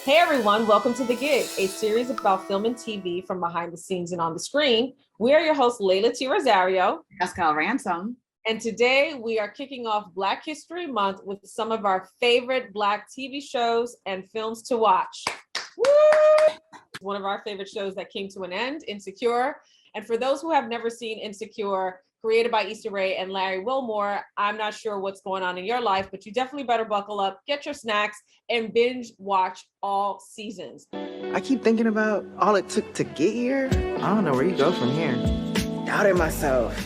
Hey everyone, welcome to The Gig, a series about film and TV from behind the scenes and on the screen. We are your hosts, Leyla T. Rosario. Jessica Ransom. And today we are kicking off Black History Month with some of our favorite Black TV shows and films to watch. Woo! One of our favorite shows that came to an end, Insecure. And for those who have never seen Insecure, created by Issa Rae and Larry Wilmore, I'm not sure what's going on in your life, but you definitely better buckle up, get your snacks, and binge watch all seasons. I keep thinking about all it took to get here. I don't know where you go from here. Doubted myself.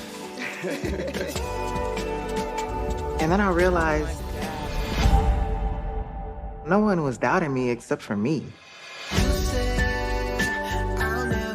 And then I realized no one was doubting me except for me.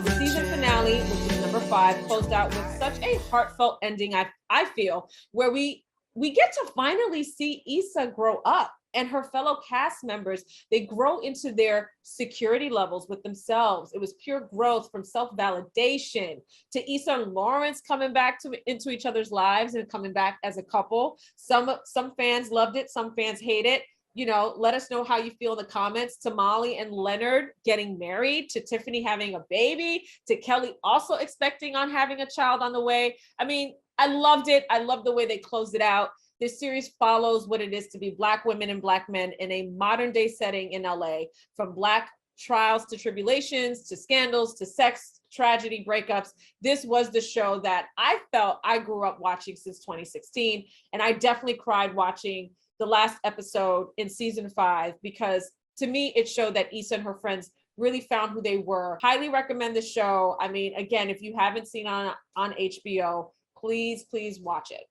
The season finale, which is number 5, closed out with such a heartfelt ending, I feel, where we get to finally see Issa grow up and her fellow cast members. They grow into their security levels with themselves. It was pure growth from self-validation to Issa and Lawrence coming back into each other's lives and coming back as a couple. Some fans loved it, some fans hate it. You know, let us know how you feel in the comments. To Molly and Leonard getting married, to Tiffany having a baby, to Kelly also expecting on having a child on the way. I mean, I loved it. I love the way they closed it out. This series follows what it is to be Black women and Black men in a modern day setting in LA, from Black trials to tribulations, to scandals, to sex, tragedy, breakups. This was the show that I felt I grew up watching since 2016. And I definitely cried watching the last episode in season 5, because to me, it showed that Issa and her friends really found who they were. Highly recommend the show. I mean, again, if you haven't seen on HBO, please watch it.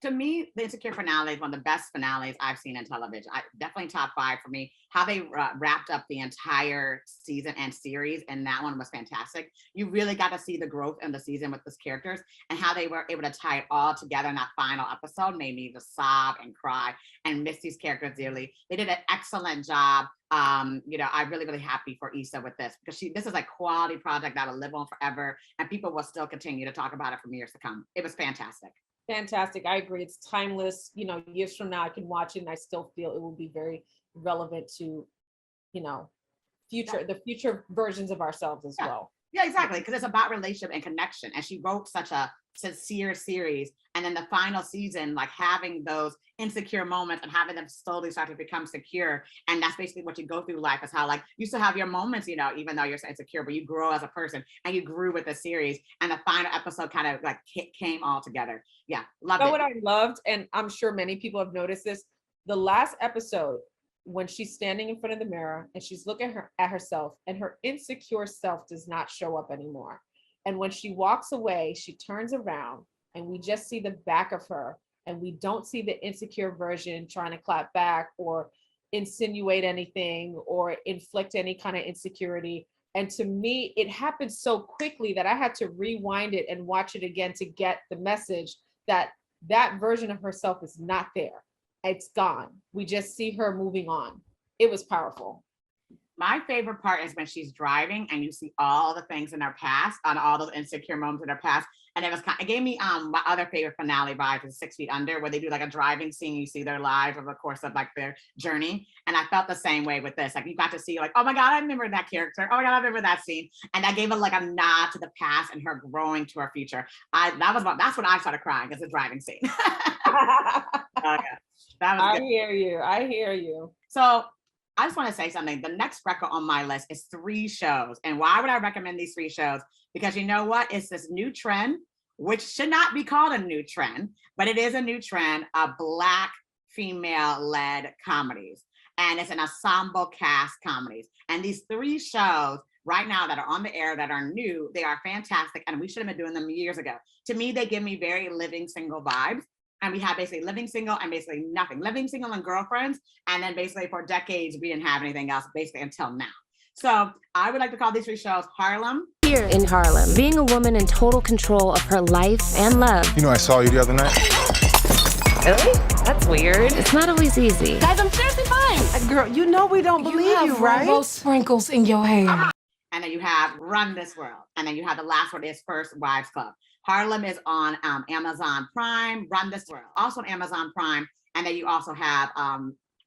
To me, the Insecure finale is one of the best finales I've seen in television. Definitely top 5 for me. How they wrapped up the entire season and series, and that one was fantastic. You really got to see the growth in the season with these characters, and how they were able to tie it all together in that final episode made me just sob and cry and miss these characters dearly. They did an excellent job. I'm really happy for Issa with this, because this is a quality project that will live on forever, and people will still continue to talk about it for years to come. It was fantastic. Fantastic. I agree. It's timeless. You know, years from now, I can watch it and I still feel it will be very relevant to, the future versions of ourselves as well. Yeah, exactly. Because it's about relationship and connection. And she wrote such a sincere series. And then the final season, like having those insecure moments and having them slowly start to become secure. And that's basically what you go through life, is how, like, you still have your moments, even though you're so insecure, but you grow as a person, and you grew with the series. And the final episode kind of like came all together. Yeah, loved it. What I loved, and I'm sure many people have noticed this, the last episode, when she's standing in front of the mirror and she's looking at herself, and her insecure self does not show up anymore. And when she walks away, she turns around and we just see the back of her, and we don't see the insecure version trying to clap back or insinuate anything or inflict any kind of insecurity. And to me, it happened so quickly that I had to rewind it and watch it again to get the message that that version of herself is not there. It's gone. We just see her moving on. It was powerful. My favorite part is when she's driving and you see all the things in her past, on all those insecure moments in her past. And it gave me my other favorite finale vibe is 6 Feet Under, where they do like a driving scene. You see their lives over the course of like their journey. And I felt the same way with this. Like, you got to see, like, oh my God, I remember that character. Oh my God, I remember that scene. And that gave it like a nod to the past and her growing to her future. That's when I started crying, is the driving scene. Okay. That was good. I hear you. So I just want to say something. The next record on my list is 3 shows. And why would I recommend these 3 shows? Because you know what? It's this new trend, which should not be called a new trend, but it is a new trend of Black female-led comedies. And it's an ensemble cast comedies. And these 3 shows right now that are on the air that are new, they are fantastic. And we should have been doing them years ago. To me, they give me very Living Single vibes. And we have basically Living Single and basically nothing. Living Single and Girlfriends. And then basically for decades, we didn't have anything else, basically until now. So I would like to call these 3 shows Harlem. Here in Harlem, being a woman in total control of her life and love. You know, I saw you the other night. Really? That's weird. It's not always easy. Guys, I'm seriously fine. Girl, you know we don't believe you, right? Rainbow sprinkles in your hair. And then you have Run This World. And then you have the last one is First Wives Club. Harlem is on Amazon Prime. Run This World, also on Amazon Prime. And then you also have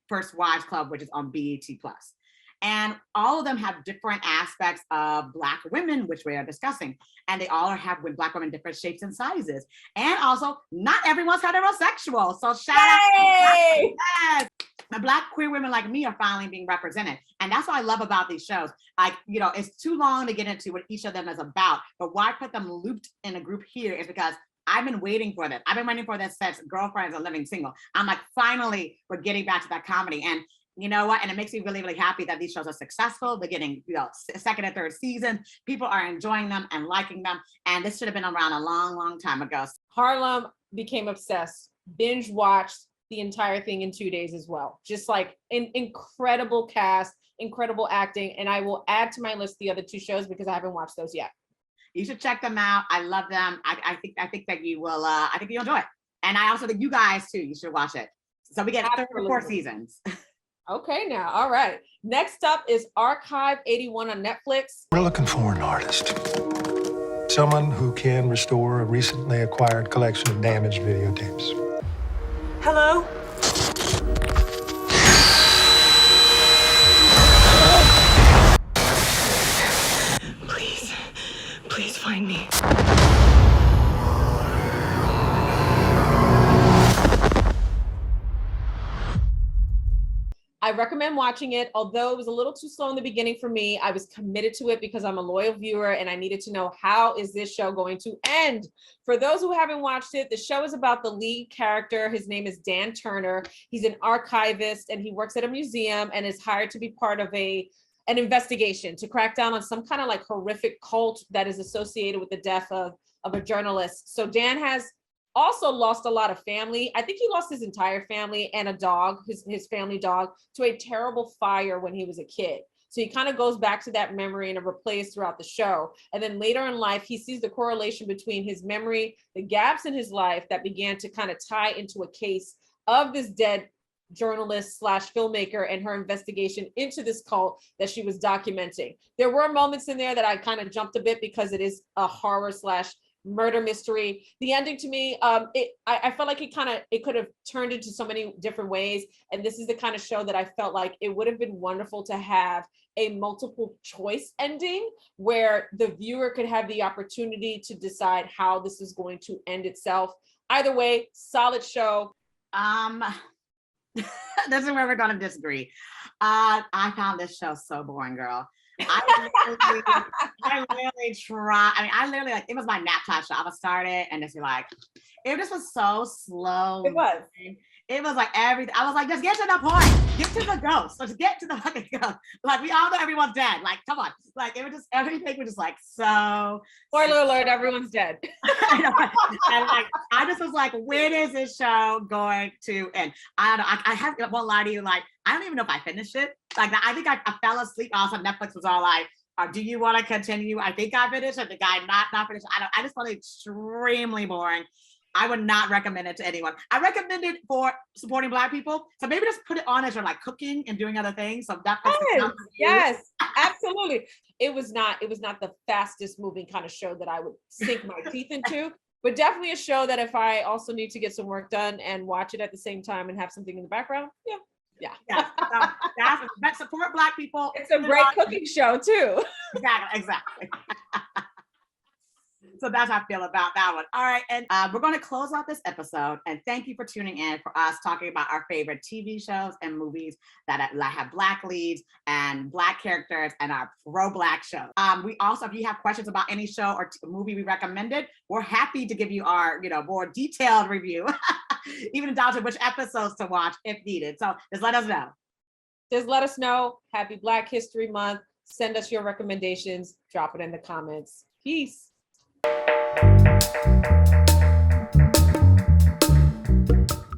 First Wives Club, which is on BET Plus. And all of them have different aspects of Black women, which we are discussing. And they all have with Black women different shapes and sizes. And also, not everyone's heterosexual. So shout out. Yes. The Black queer women like me are finally being represented. And that's what I love about these shows. Like, you know, it's too long to get into what each of them is about. But why put them looped in a group here is because I've been waiting for this. I've been waiting for this since Girlfriends and Living Single. I'm like, finally, we're getting back to that comedy. And you know what? And it makes me really, really happy that these shows are successful. They're getting, you know, second and third season. People are enjoying them and liking them. And this should have been around a long, long time ago. Harlem, became obsessed, binge watched the entire thing in 2 days as well. Just like an incredible cast, incredible acting. And I will add to my list the other 2 shows because I haven't watched those yet. You should check them out. I love them. I think that you will, I think you'll enjoy it. And I also think you guys too, you should watch it. So we get 3 or 4 seasons. Okay, now, all right. Next up is Archive 81 on Netflix. We're looking for an artist. Someone who can restore a recently acquired collection of damaged videotapes. Hello? Please find me. I recommend watching it. Although it was a little too slow in the beginning for me, I was committed to it because I'm a loyal viewer and I needed to know how is this show going to end. For those who haven't watched it, the show is about the lead character. His name is Dan Turner. He's an archivist and he works at a museum and is hired to be part of an investigation to crack down on some kind of like horrific cult that is associated with the death of a journalist. So Dan has also lost a lot of family. I think he lost his entire family and a dog, his family dog, to a terrible fire when he was a kid. So he kind of goes back to that memory and it replays throughout the show. And then later in life, he sees the correlation between his memory, the gaps in his life that began to kind of tie into a case of this dead journalist / filmmaker and her investigation into this cult that she was documenting. There were moments in there that I kind of jumped a bit because it is a horror / murder mystery. The ending to me, I felt like it could have turned into so many different ways. And this is the kind of show that I felt like it would have been wonderful to have a multiple choice ending where the viewer could have the opportunity to decide how this is going to end itself. Either way, solid show. This is where we're going to disagree. I found this show so boring, girl. I literally try. I mean, I literally like it was my nap time show. I would start it and just be like, it just was so slow. It was. It was like everything. I was like, just get to the point. Get to the ghost. Just get to the fucking ghost. Like we all know everyone's dead. Like, come on. Like it was just everything was just like so. Spoiler alert, everyone's dead. I know. And like I just was like, when is this show going to end? I don't know. I won't lie to you. Like I don't even know if I finished it. Like I think I fell asleep. Also, Netflix was all like, do you want to continue? I think I finished. I think I not finished. I just found it extremely boring. I would not recommend it to anyone. I recommend it for supporting Black people. So maybe just put it on as you're like cooking and doing other things. So that yes, absolutely. It was not the fastest moving kind of show that I would sink my teeth into, but definitely a show that if I also need to get some work done and watch it at the same time and have something in the background, yeah. That's support Black people. It's a great cooking show too. Exactly. So that's how I feel about that one. All right. And we're going to close out this episode. And thank you for tuning in for us talking about our favorite TV shows and movies that have Black leads and Black characters and our pro-Black shows. We also, if you have questions about any show or movie we recommended, we're happy to give you our, more detailed review, even down to which episodes to watch if needed. So just let us know. Just let us know. Happy Black History Month. Send us your recommendations. Drop it in the comments. Peace.